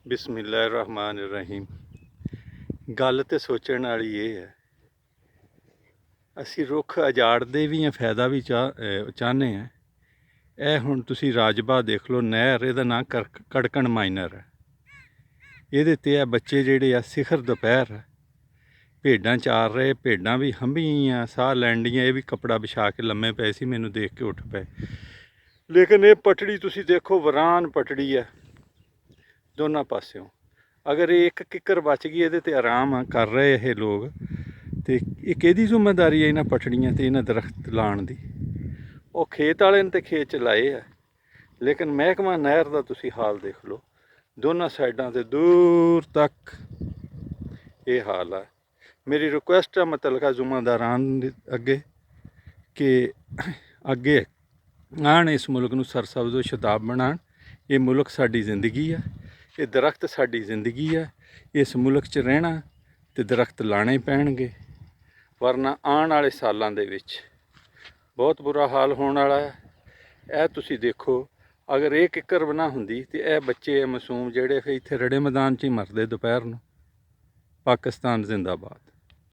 ਬਿਸਮਿਲ੍ਲਾਹਿਰਰਹਿਮਾਨਿਰਰਹੀਮ। ਗੱਲ ਤੇ ਸੋਚਣ ਵਾਲੀ ਇਹ ਹੈ, ਅਸੀਂ ਰੁੱਖ ਉਜਾੜਦੇ ਵੀ ਹਾਂ, ਫਾਇਦਾ ਵੀ ਚਾਹੁੰਦੇ ਹਾਂ। ਇਹ ਹੁਣ ਤੁਸੀਂ ਰਾਜਬਾਗ ਦੇਖ ਲਓ, ਨਹਿਰ, ਇਹਦਾ ਨਾਂ ਕੜਕਣ ਮਾਈਨਰ ਹੈ। ਇਹਦੇ 'ਤੇ ਇਹ ਬੱਚੇ ਜਿਹੜੇ ਆ ਸਿਖਰ ਦੁਪਹਿਰ ਭੇਡਾਂ ਚਾਰ ਰਹੇ, ਭੇਡਾਂ ਵੀ ਹੰਭੀਆਂ, ਸਾਹ ਲੈਣ ਡੀਆਂ। ਇਹ ਵੀ ਕੱਪੜਾ ਵਿਛਾ ਕੇ ਲੰਮੇ ਪਏ ਸੀ, ਮੈਨੂੰ ਦੇਖ ਕੇ ਉੱਠ ਪਏ। ਲੇਕਿਨ ਇਹ ਪਟੜੀ ਤੁਸੀਂ ਦੇਖੋ, ਵੀਰਾਨ ਪਟੜੀ ਹੈ ਦੋਨਾਂ ਪਾਸਿਓਂ। ਅਗਰ ਇਹ ਇੱਕ ਕਿੱਕਰ ਬਚ ਗਈ, ਇਹਦੇ 'ਤੇ ਆਰਾਮ ਕਰ ਰਹੇ ਇਹ ਲੋਕ, ਤੇ ਇਹ ਕਿਹਦੀ ਜ਼ਿੰਮੇਵਾਰੀ ਹੈ ਇਹਨਾਂ ਪਟੜੀਆਂ ਤੇ ਇਹਨਾਂ ਦਰਖਤ ਲਾਉਣ ਦੀ? ਉਹ ਖੇਤ ਵਾਲੇ ਨੇ ਤੇ ਖੇਤ 'ਚ ਲਾਏ ਆ, ਲੇਕਿਨ ਮਹਿਕਮਾ ਨਹਿਰ ਦਾ ਤੁਸੀਂ ਹਾਲ ਦੇਖ ਲਓ, ਦੋਨਾਂ ਸਾਈਡਾਂ ਤੇ ਦੂਰ ਤੱਕ ਇਹ ਹਾਲ ਹੈ। ਮੇਰੀ ਰਿਕੁਐਸਟ ਹੈ ਮੁਤਲਕਾ ਜ਼ਿੰਮੇਦਾਰਾਂ ਅੱਗੇ ਕਿ ਅੱਗੇ ਆਣ, ਇਸ ਮੁਲਕ ਨੂੰ ਸਰਸਬਜ਼ ਸ਼ਦਾਬ ਬਣਾਉਣ। ਇਹ ਮੁਲਕ ਸਾਡੀ ਜ਼ਿੰਦਗੀ ਹੈ, ਇਹ ਦਰਖਤ ਸਾਡੀ ਜ਼ਿੰਦਗੀ ਹੈ। ਇਸ ਮੁਲਕ 'ਚ ਰਹਿਣਾ ਤੇ ਦਰਖਤ ਲਾਣੇ ਪੈਣਗੇ, ਵਰਨਾ ਆਉਣ ਵਾਲੇ ਸਾਲਾਂ ਦੇ ਵਿੱਚ ਬਹੁਤ ਬੁਰਾ ਹਾਲ ਹੋਣ ਵਾਲਾ ਹੈ। ਇਹ ਤੁਸੀਂ ਦੇਖੋ, ਅਗਰ ਇਹ ਕਿੱਕਰ ਬਣਾ ਹੁੰਦੀ ਤੇ ਇਹ ਬੱਚੇ ਮਾਸੂਮ ਜਿਹੜੇ ਫਿਰ ਇੱਥੇ ਰੜੇ ਮੈਦਾਨ 'ਚ ਹੀ ਮਰਦੇ ਦੁਪਹਿਰ ਨੂੰ। ਪਾਕਿਸਤਾਨ ਜ਼ਿੰਦਾਬਾਦ।